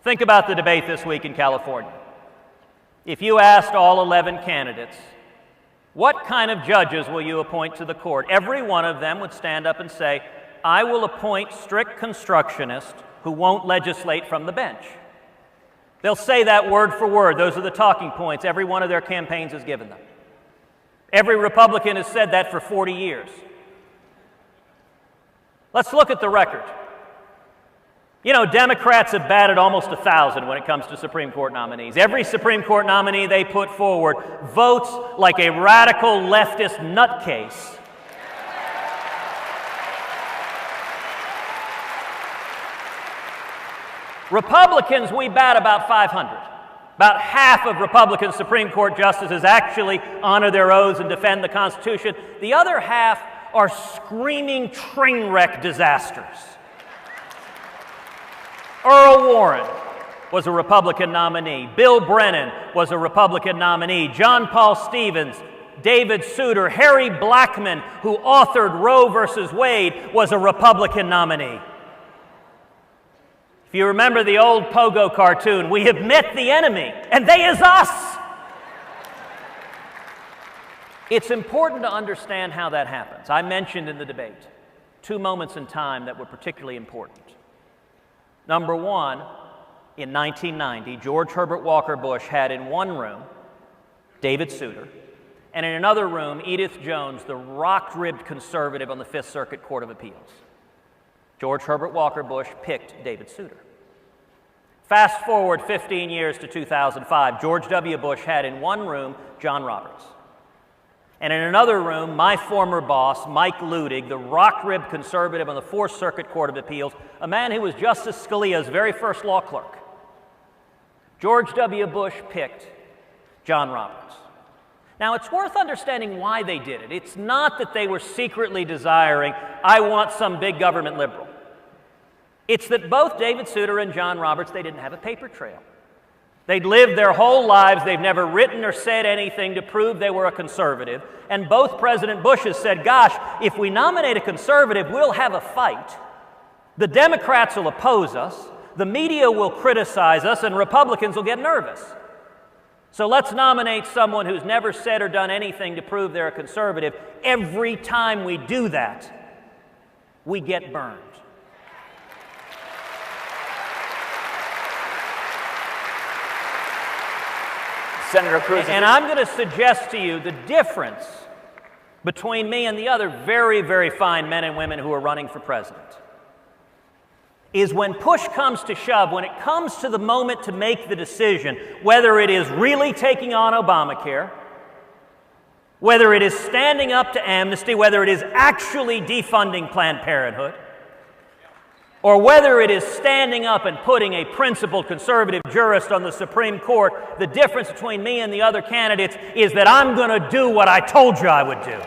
Think about the debate this week in California. If you asked all 11 candidates, what kind of judges will you appoint to the court? Every one of them would stand up and say, I will appoint strict constructionists who won't legislate from the bench. They'll say that word for word. Those are the talking points every one of their campaigns has given them. Every Republican has said that for 40 years. Let's look at the record. You know, Democrats have batted almost 1,000 when it comes to Supreme Court nominees. Every Supreme Court nominee they put forward votes like a radical leftist nutcase. Republicans, we bat about 500. About half of Republican Supreme Court justices actually honor their oaths and defend the Constitution. The other half are screaming train wreck disasters. Earl Warren was a Republican nominee. Bill Brennan was a Republican nominee. John Paul Stevens, David Souter, Harry Blackmun, who authored Roe versus Wade, was a Republican nominee. If you remember the old Pogo cartoon, we have met the enemy, and they is us. It's important to understand how that happens. I mentioned in the debate 2 moments in time that were particularly important. Number one, in 1990, George Herbert Walker Bush had in one room David Souter, and in another room, Edith Jones, the rock-ribbed conservative on the Fifth Circuit Court of Appeals. George Herbert Walker Bush picked David Souter. Fast forward 15 years to 2005, George W. Bush had in one room John Roberts. And in another room, my former boss, Mike Ludig, the rock-ribbed conservative on the Fourth Circuit Court of Appeals, a man who was Justice Scalia's very first law clerk. George W. Bush picked John Roberts. Now, it's worth understanding why they did it. It's not that they were secretly desiring, I want some big government liberal. It's that both David Souter and John Roberts, they didn't have a paper trail. They'd lived their whole lives, they've never written or said anything to prove they were a conservative, and both President Bushes said, gosh, if we nominate a conservative, we'll have a fight. The Democrats will oppose us, the media will criticize us, and Republicans will get nervous. So let's nominate someone who's never said or done anything to prove they're a conservative. Every time we do that, we get burned. Senator Cruz. And I'm going to suggest to you the difference between me and the other very, very fine men and women who are running for president is when push comes to shove, when it comes to the moment to make the decision, whether it is really taking on Obamacare, whether it is standing up to amnesty, whether it is actually defunding Planned Parenthood, or whether it is standing up and putting a principled conservative jurist on the Supreme Court, the difference between me and the other candidates is that I'm going to do what I told you I would do.